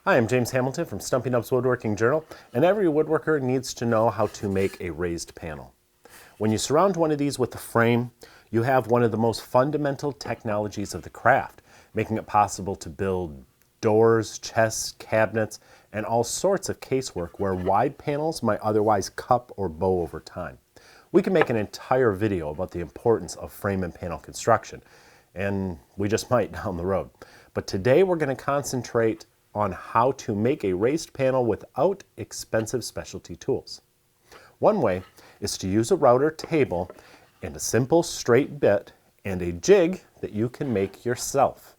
Hi, I'm James Hamilton from Stumpy Nubs Woodworking Journal, and every woodworker needs to know how to make a raised panel. When you surround one of these with a frame, you have one of the most fundamental technologies of the craft, making it possible to build doors, chests, cabinets, and all sorts of casework where wide panels might otherwise cup or bow over time. We can make an entire video about the importance of frame and panel construction, and we just might down the road. But today we're going to concentrate on how to make a raised panel without expensive specialty tools. One way is to use a router table and a simple straight bit and a jig that you can make yourself.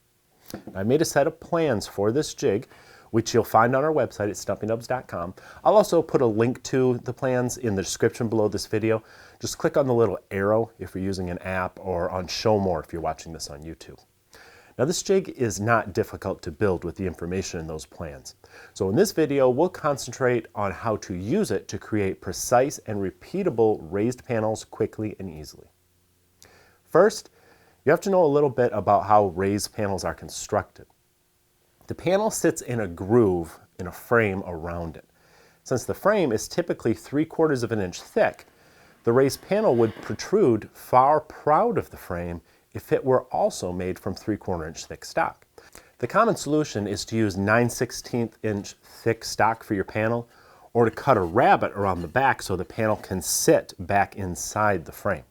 I made a set of plans for this jig, which you'll find on our website at stumpynubs.com. I'll also put a link to the plans in the description below this video. Just click on the little arrow if you're using an app, or on Show More if you're watching this on YouTube. Now, this jig is not difficult to build with the information in those plans. So in this video, we'll concentrate on how to use it to create precise and repeatable raised panels quickly and easily. First, you have to know a little bit about how raised panels are constructed. The panel sits in a groove in a frame around it. Since the frame is typically 3/4 of an inch thick, the raised panel would protrude far proud of the frame if it were also made from 3/4 inch thick stock. The common solution is to use 9/16 inch thick stock for your panel, or to cut a rabbet around the back so the panel can sit back inside the frame.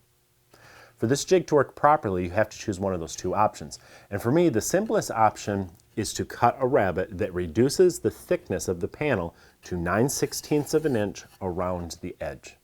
For this jig to work properly, you have to choose one of those two options. And for me, the simplest option is to cut a rabbet that reduces the thickness of the panel to 9/16 of an inch around the edge.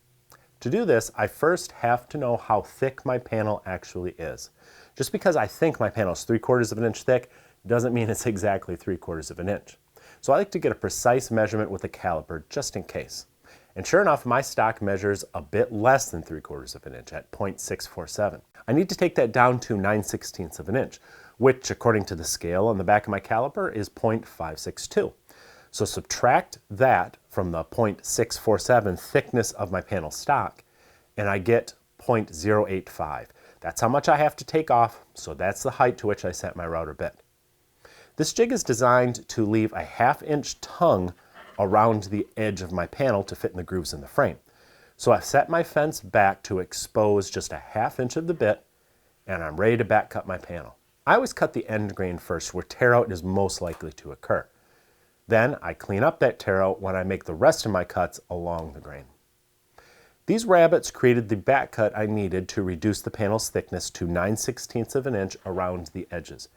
To do this, I first have to know how thick my panel actually is. Just because I think my panel is 3/4 of an inch thick doesn't mean it's exactly 3/4 of an inch. So I like to get a precise measurement with a caliper just in case. And sure enough, my stock measures a bit less than 3/4 of an inch at 0.647. I need to take that down to 9/16 of an inch, which according to the scale on the back of my caliper is 0.562. So subtract that from the 0.647 thickness of my panel stock, and I get 0.085. That's how much I have to take off, so that's the height to which I set my router bit. This jig is designed to leave a 1/2 inch tongue around the edge of my panel to fit in the grooves in the frame. So I've set my fence back to expose just a 1/2 inch of the bit, and I'm ready to back cut my panel. I always cut the end grain first, where tear out is most likely to occur. Then I clean up that tear out when I make the rest of my cuts along the grain. These rabbets created the back cut I needed to reduce the panel's thickness to 9/16 of an inch around the edges.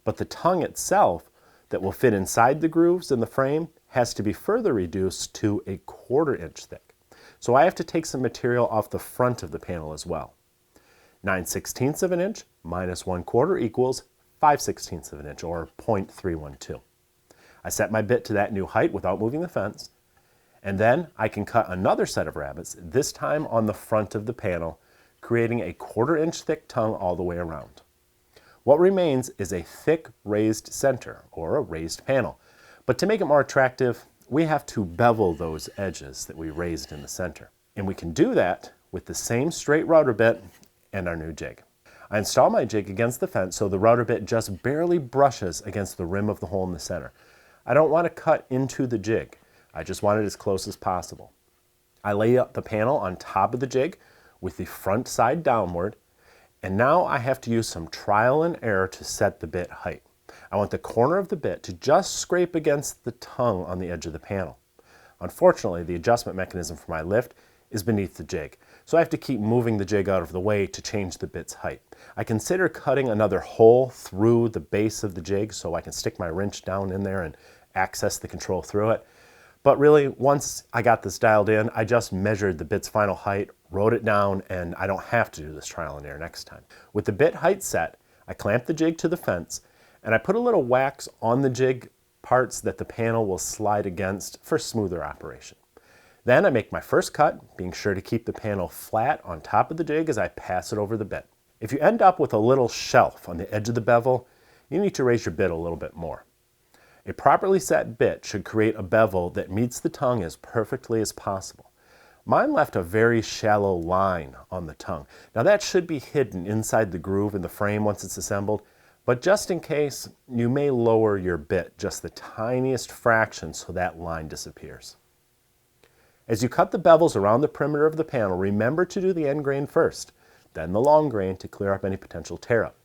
But the tongue itself that will fit inside the grooves in the frame has to be further reduced to 1/4 inch thick. So I have to take some material off the front of the panel as well. 9/16 of an inch minus 1/4 equals 5/16 of an inch, or 0.312. I set my bit to that new height without moving the fence, and then I can cut another set of rabbets, this time on the front of the panel, creating a 1/4 inch thick tongue all the way around. What remains is a thick raised center, or a raised panel. But to make it more attractive, we have to bevel those edges that we raised in the center. And we can do that with the same straight router bit and our new jig. I install my jig against the fence so the router bit just barely brushes against the rim of the hole in the center. I don't want to cut into the jig. I just want it as close as possible. I lay up the panel on top of the jig with the front side downward, and now I have to use some trial and error to set the bit height. I want the corner of the bit to just scrape against the tongue on the edge of the panel. Unfortunately, the adjustment mechanism for my lift is beneath the jig, so I have to keep moving the jig out of the way to change the bit's height. I consider cutting another hole through the base of the jig so I can stick my wrench down in there and access the control through it. But really, once I got this dialed in, I just measured the bit's final height, wrote it down, and I don't have to do this trial and error next time. With the bit height set, I clamp the jig to the fence, and I put a little wax on the jig parts that the panel will slide against for smoother operation. Then I make my first cut, being sure to keep the panel flat on top of the jig as I pass it over the bit. If you end up with a little shelf on the edge of the bevel, you need to raise your bit a little bit more. A properly set bit should create a bevel that meets the tongue as perfectly as possible. Mine left a very shallow line on the tongue. Now that should be hidden inside the groove in the frame once it's assembled, But just in case, you may lower your bit just the tiniest fraction so that line disappears. As you cut the bevels around the perimeter of the panel, remember to do the end grain first, then the long grain to clear up any potential tear-up.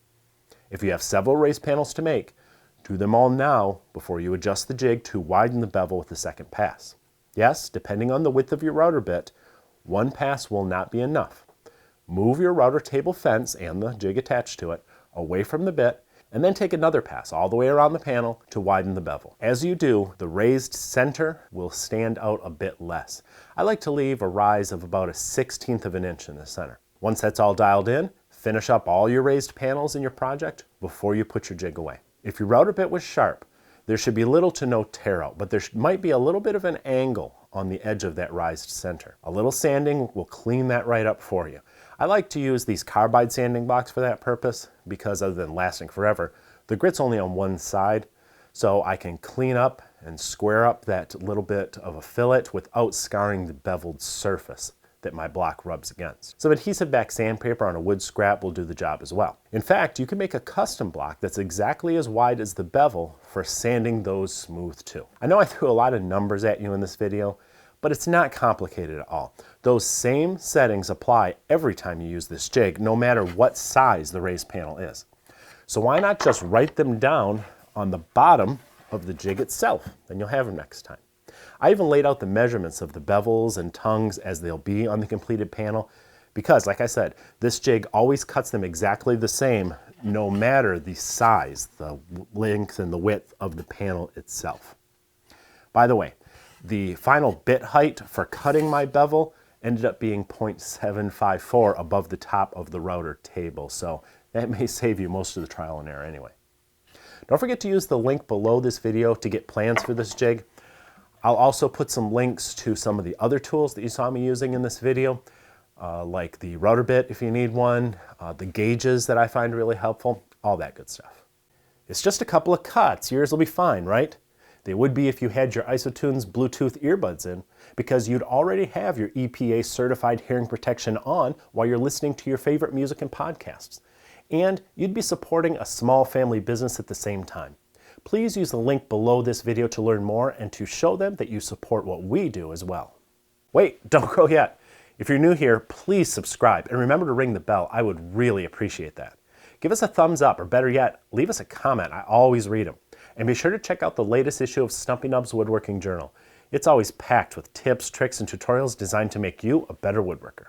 If you have several raised panels to make, do them all now before you adjust the jig to widen the bevel with the second pass. Yes, depending on the width of your router bit, one pass will not be enough. Move your router table fence and the jig attached to it away from the bit, and then take another pass all the way around the panel to widen the bevel. As you do, the raised center will stand out a bit less. I like to leave a rise of about 1/16 of an inch in the center. Once that's all dialed in, finish up all your raised panels in your project before you put your jig away. If your router bit was sharp, there should be little to no tear out, but there might be a little bit of an angle on the edge of that raised center. A little sanding will clean that right up for you. I like to use these carbide sanding blocks for that purpose because other than lasting forever, the grit's only on one side, so I can clean up and square up that little bit of a fillet without scarring the beveled surface that my block rubs against. Some adhesive back sandpaper on a wood scrap will do the job as well. In fact, you can make a custom block that's exactly as wide as the bevel for sanding those smooth too. I know I threw a lot of numbers at you in this video, but it's not complicated at all. Those same settings apply every time you use this jig, no matter what size the raised panel is. So why not just write them down on the bottom of the jig itself? Then you'll have them next time. I even laid out the measurements of the bevels and tongues as they'll be on the completed panel because, like I said, this jig always cuts them exactly the same no matter the size, the length and the width of the panel itself. By the way, the final bit height for cutting my bevel ended up being 0.754 above the top of the router table, so that may save you most of the trial and error anyway. Don't forget to use the link below this video to get plans for this jig. I'll also put some links to some of the other tools that you saw me using in this video, like the router bit if you need one, the gauges that I find really helpful, all that good stuff. It's just a couple of cuts. Yours will be fine, right? They would be if you had your IsoTunes Bluetooth earbuds in, because you'd already have your EPA certified hearing protection on while you're listening to your favorite music and podcasts. And you'd be supporting a small family business at the same time. Please use the link below this video to learn more and to show them that you support what we do as well. Wait, don't go yet. If you're new here, please subscribe and remember to ring the bell. I would really appreciate that. Give us a thumbs up, or better yet, leave us a comment. I always read them. And be sure to check out the latest issue of Stumpy Nubs Woodworking Journal. It's always packed with tips, tricks, and tutorials designed to make you a better woodworker.